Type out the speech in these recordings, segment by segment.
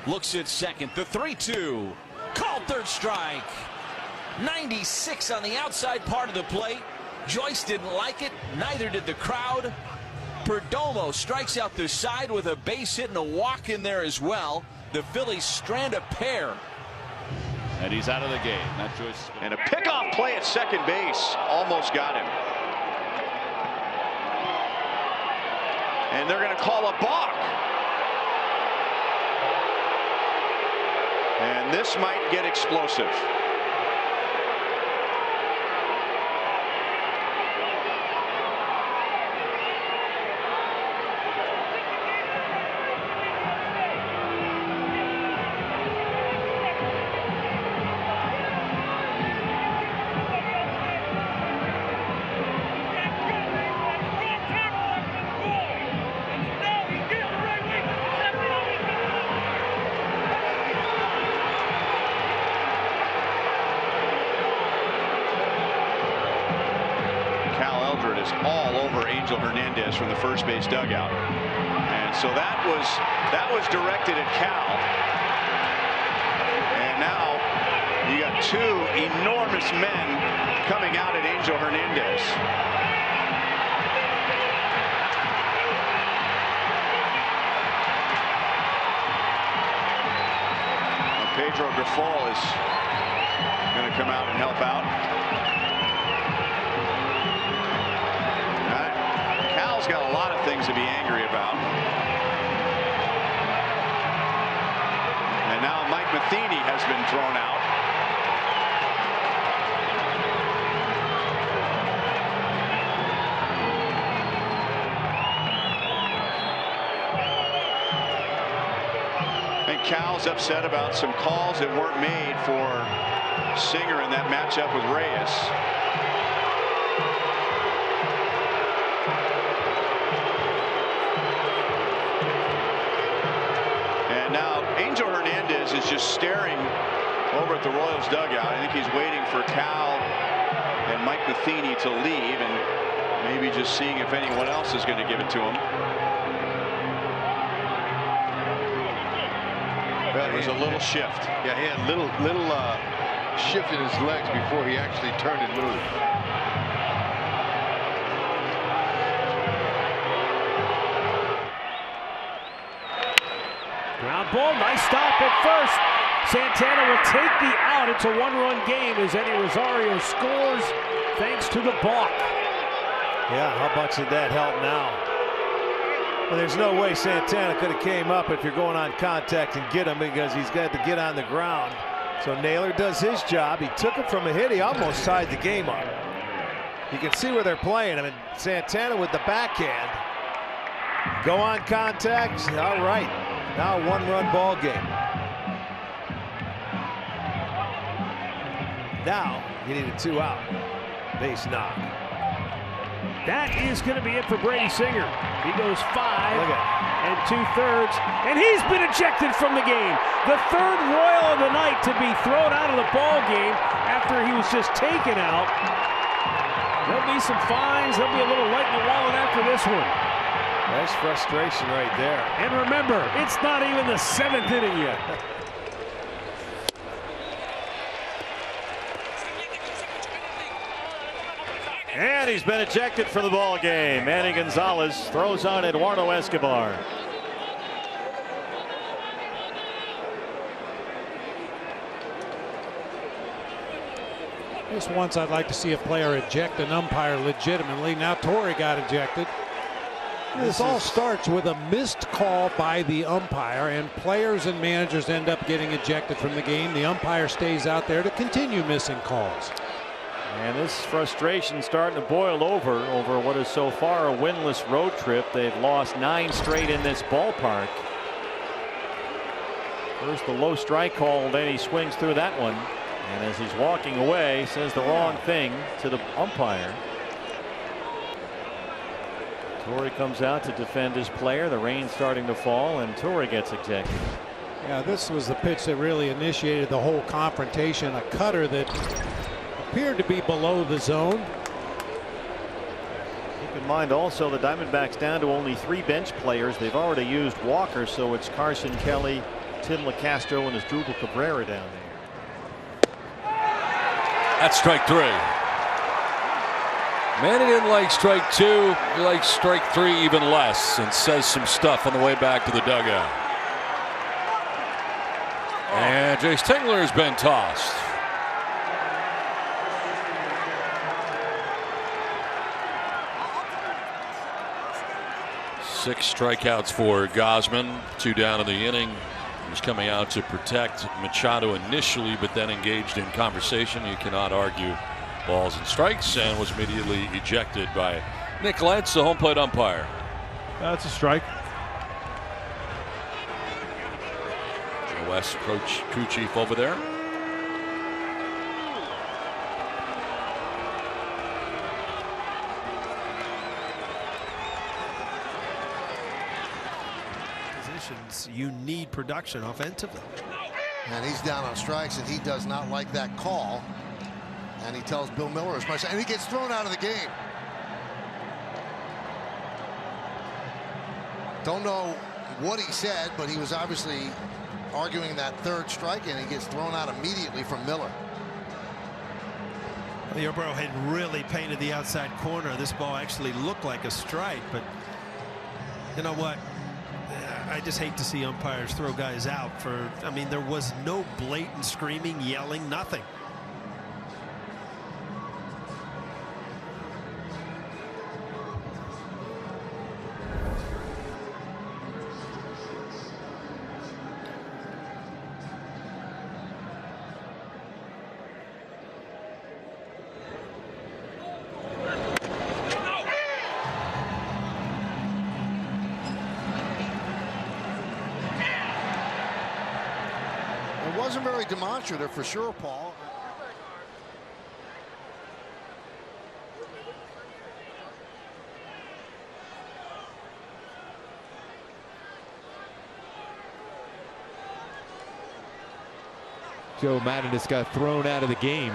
Looks at second. The 3-2. Called third strike. 96 on the outside part of the plate. Joyce didn't like it. Neither did the crowd. Perdomo strikes out the side with a base hit and a walk in there as well. The Phillies strand a pair. And he's out of the game. Not Joyce. And a pickoff play at second base almost got him. And they're going to call a balk. And this might get explosive. Is all over Angel Hernandez from the first base dugout, and so that was directed at Cal, and now you got two enormous men coming out at Angel Hernandez. Now Pedro Grifol is going to come out and help out. Cal's got a lot of things to be angry about. And now Mike Matheny has been thrown out. And Cal's upset about some calls that weren't made for Singer in that matchup with Reyes. Now Angel Hernandez is just staring over at the Royals dugout. I think he's waiting for Cal and Mike Matheny to leave and maybe just seeing if anyone else is going to give it to him. Well, there was a little shift. Yeah, he had a little shift in his legs before he actually turned it loose. Ground ball, nice stop at first. Santana will take the out. It's a one-run game as Eddie Rosario scores thanks to the balk. Yeah, how much did that help now? Well, there's no way Santana could have came up if you're going on contact and get him, because he's got to get on the ground. So Naylor does his job. He took it from a hit. He almost tied the game up. You can see where they're playing. I mean, Santana with the backhand. Go on contact. All right. Now a one-run ball game. Now he needed 2 out. Base knock. That is going to be it for Brady Singer. He goes 5 and 2/3, and he's been ejected from the game. The third Royal of the night to be thrown out of the ball game after he was just taken out. There'll be some fines. There'll be a little light in the wallet after this one. Nice frustration right there. And remember, it's not even the 7th inning yet. And he's been ejected from the ball game. Manny Gonzalez throws on Eduardo Escobar. Just once I'd like to see a player eject an umpire legitimately. Now Torrey got ejected. This all starts with a missed call by the umpire, and players and managers end up getting ejected from the game. The umpire stays out there to continue missing calls. And this frustration starting to boil over what is so far a winless road trip. They've lost 9 straight in this ballpark. First the low strike call, then he swings through that one. And as he's walking away, says the wrong thing to the umpire. Torrey comes out to defend his player. The rain's starting to fall, and Torrey gets ejected. Yeah, this was the pitch that really initiated the whole confrontation. A cutter that appeared to be below the zone. Keep in mind also the Diamondbacks down to only 3 bench players. They've already used Walker, so it's Carson Kelly, Tim LeCastro and his Drupal Cabrera down there. That's strike 3. Manny didn't like strike 2. He likes strike 3 even less, and says some stuff on the way back to the dugout. And Jace Tingler has been tossed. Six strikeouts for Gausman, 2 down in the inning. He was coming out to protect Machado initially, but then engaged in conversation. You cannot argue balls and strikes, and was immediately ejected by Nick Lentz, the home plate umpire. That's a strike. Joe West, crew chief over there. You need production offensively. And he's down on strikes, and he does not like that call. And he tells Bill Miller as much, and he gets thrown out of the game. Don't know what he said, but he was obviously arguing that third strike, and he gets thrown out immediately from Miller. The Yarborough had really painted the outside corner. This ball actually looked like a strike, but you know what? I just hate to see umpires throw guys out for, I mean, there was no blatant screaming, yelling, nothing. It wasn't very demonstrative for sure, Paul. Joe Madden just got thrown out of the game.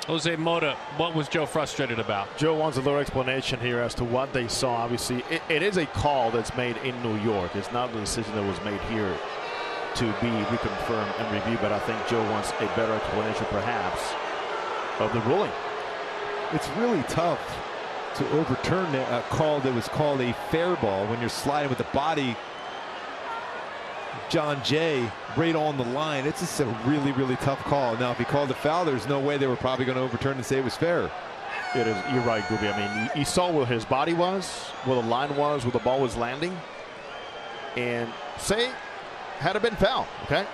Jose Mota, what was Joe frustrated about? Joe wants a little explanation here as to what they saw. Obviously, it is a call that's made in New York. It's not the decision that was made here to be reconfirmed and reviewed, but I think Joe wants a better explanation perhaps of the ruling. It's really tough to overturn a call that was called a fair ball when you're sliding with the body. John Jay right on the line. It's just a really, really tough call. Now, if he called a foul, there's no way they were probably going to overturn and say it was fair. It is. You're right, Gooby. I mean, you saw where his body was, where the line was, where the ball was landing, and say, had it been foul, okay?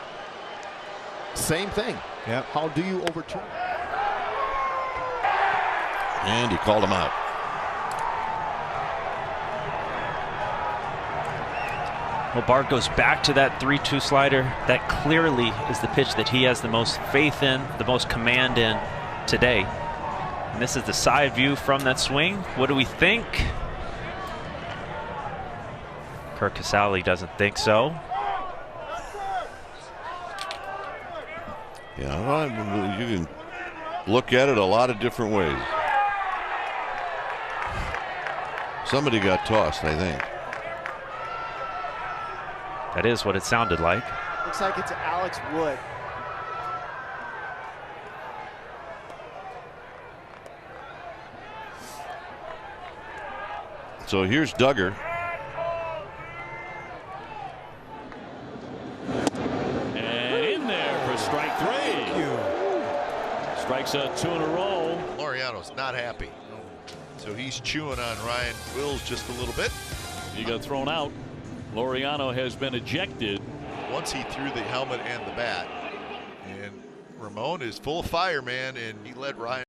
Same thing. Yeah. How do you overturn? And he called him out. Well, Bart goes back to that 3-2 slider. That clearly is the pitch that he has the most faith in, the most command in today. And this is the side view from that swing. What do we think? Kirk Casale doesn't think so. Yeah, you can look at it a lot of different ways. Somebody got tossed, I think. That is what it sounded like. Looks like it's Alex Wood. So here's Duggar. And in there for strike 3. Strikes out 2 in a row. Laureano's not happy. So he's chewing on Ryan Wills just a little bit. He got thrown out. Laureano has been ejected. Once he threw the helmet and the bat. And Ramon is full of fire, man, and he led Ryan.